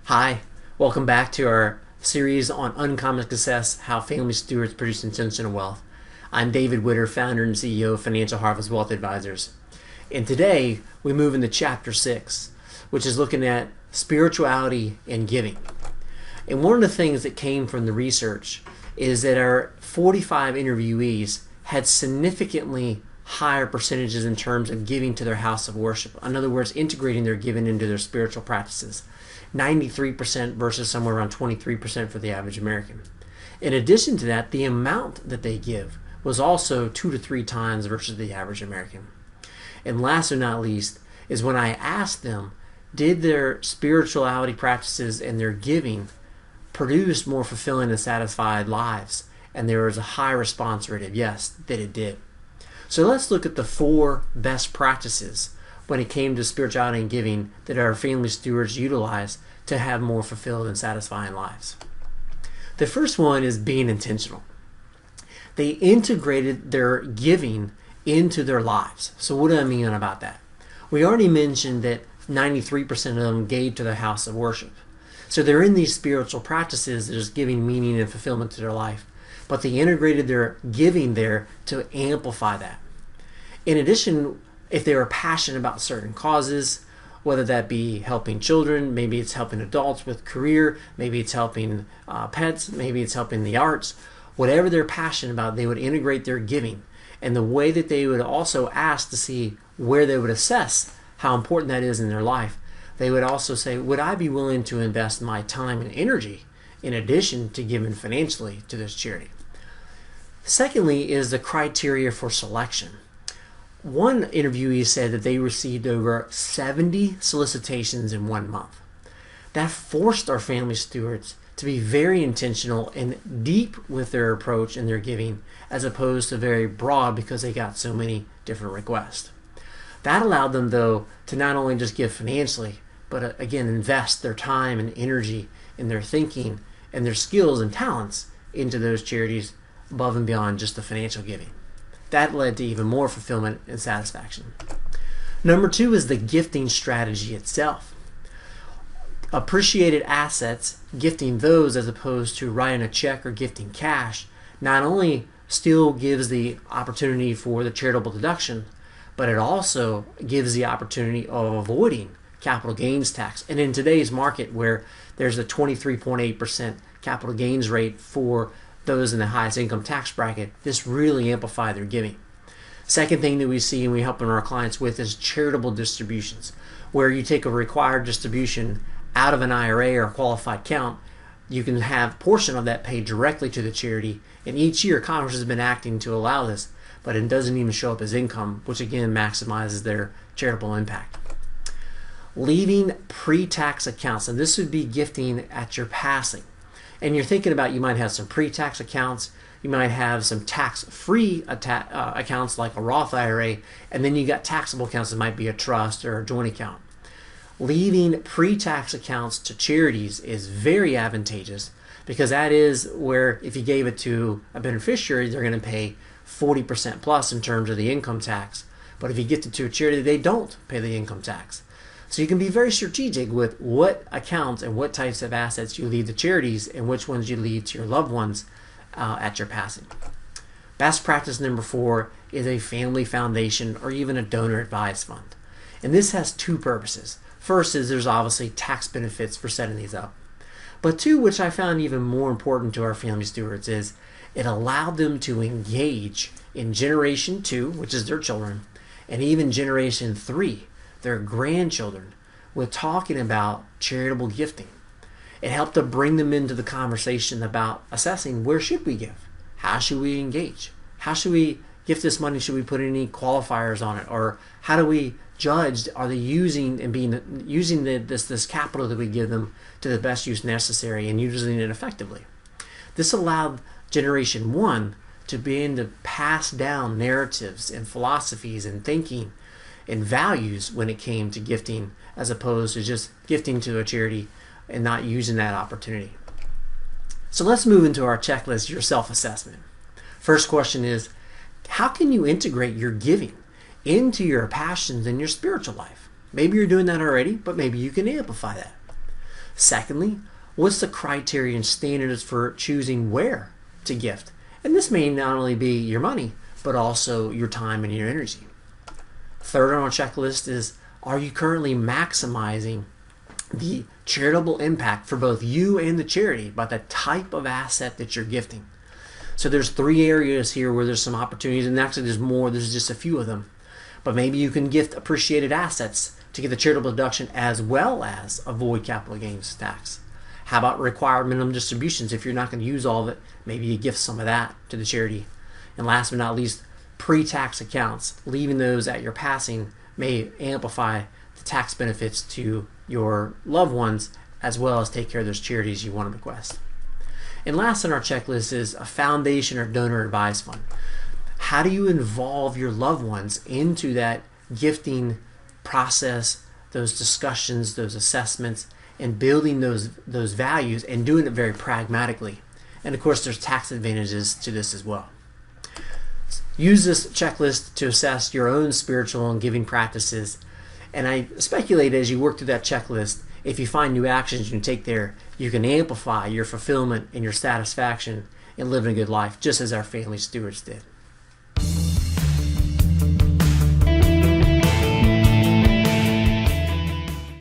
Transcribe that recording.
Hi, welcome back to our series on uncommon success, how family stewards produce intentional wealth. I'm David Witter, founder and CEO of Financial Harvest Wealth Advisors. And today we move into chapter 6, which is looking at spirituality and giving. And one of the things that came from the research is that our 45 interviewees had significantly higher percentages in terms of giving to their house of worship. In other words, integrating their giving into their spiritual practices. 93% versus somewhere around 23% for the average American. In addition to that, the amount that they give was also 2 to 3 times versus the average American. And last but not least is when I asked them, did their spirituality practices and their giving produce more fulfilling and satisfied lives? And there was a high response rate of yes, that it did. So let's look at the 4 best practices when it came to spirituality and giving that our family stewards utilize to have more fulfilled and satisfying lives. The first one is being intentional. They integrated their giving into their lives. So what do I mean about that? We already mentioned that 93% of them gave to the house of worship. So they're in these spiritual practices that is giving meaning and fulfillment to their life. But they integrated their giving there to amplify that. In addition, if they were passionate about certain causes, whether that be helping children, maybe it's helping adults with career, maybe it's helping pets, maybe it's helping the arts, whatever they're passionate about, they would integrate their giving. And the way that they would also ask to see where they would assess how important that is in their life, they would also say, would I be willing to invest my time and energy in addition to giving financially to this charity? Secondly is the criteria for selection. One interviewee said that they received over 70 solicitations in 1 month. That forced our family stewards to be very intentional and deep with their approach and their giving, as opposed to very broad because they got so many different requests. That allowed them, though, to not only just give financially, but again, invest their time and energy in their thinking and their skills and talents into those charities above and beyond just the financial giving. That led to even more fulfillment and satisfaction. Number 2 is the gifting strategy itself. Appreciated assets, gifting those as opposed to writing a check or gifting cash, not only still gives the opportunity for the charitable deduction, but it also gives the opportunity of avoiding capital gains tax. And in today's market where there's a 23.8% capital gains rate for those in the highest income tax bracket, this really amplified their giving. Second thing that we see and we helping our clients with is charitable distributions, where you take a required distribution out of an IRA or a qualified account. You can have a portion of that paid directly to the charity, and each year Congress has been acting to allow this, but it doesn't even show up as income, which again maximizes their charitable impact. Leaving pre-tax accounts, and this would be gifting at your passing. And you're thinking about, you might have some pre-tax accounts, you might have some tax-free accounts like a Roth IRA, and then you got taxable accounts that might be a trust or a joint account. Leaving pre-tax accounts to charities is very advantageous, because that is where if you gave it to a beneficiary, they're going to pay 40% plus in terms of the income tax. But if you gift it to a charity, they don't pay the income tax. So you can be very strategic with what accounts and what types of assets you leave to charities and which ones you leave to your loved ones at your passing. Best practice number 4 is a family foundation or even a donor advised fund. And this has 2 purposes. First is there's obviously tax benefits for setting these up. But 2, which I found even more important to our family stewards, is it allowed them to engage in generation 2, which is their children, and even generation 3, their grandchildren, with talking about charitable gifting. It helped to bring them into the conversation about assessing where should we give, how should we engage, how should we gift this money, should we put any qualifiers on it, or how do we judge, are they using this capital that we give them to the best use necessary and using it effectively. This allowed generation 1 to begin to pass down narratives and philosophies and thinking and values when it came to gifting, as opposed to just gifting to a charity and not using that opportunity. So let's move into our checklist, your self-assessment. First question is, how can you integrate your giving into your passions and your spiritual life? Maybe you're doing that already, but maybe you can amplify that. Secondly, what's the criteria and standards for choosing where to gift? And this may not only be your money, but also your time and your energy. Third on our checklist is, are you currently maximizing the charitable impact for both you and the charity by the type of asset that you're gifting? So there's 3 areas here where there's some opportunities, and actually there's more, there's just a few of them. But maybe you can gift appreciated assets to get the charitable deduction as well as avoid capital gains tax. How about required minimum distributions? If you're not going to use all of it, maybe you gift some of that to the charity. And last but not least, pre-tax accounts. Leaving those at your passing may amplify the tax benefits to your loved ones, as well as take care of those charities you want to bequest. And last on our checklist is a foundation or donor advised fund. How do you involve your loved ones into that gifting process, those discussions, those assessments, and building those values and doing it very pragmatically? And of course, there's tax advantages to this as well. Use this checklist to assess your own spiritual and giving practices. And I speculate as you work through that checklist, if you find new actions you can take there, you can amplify your fulfillment and your satisfaction in living a good life, just as our family stewards did.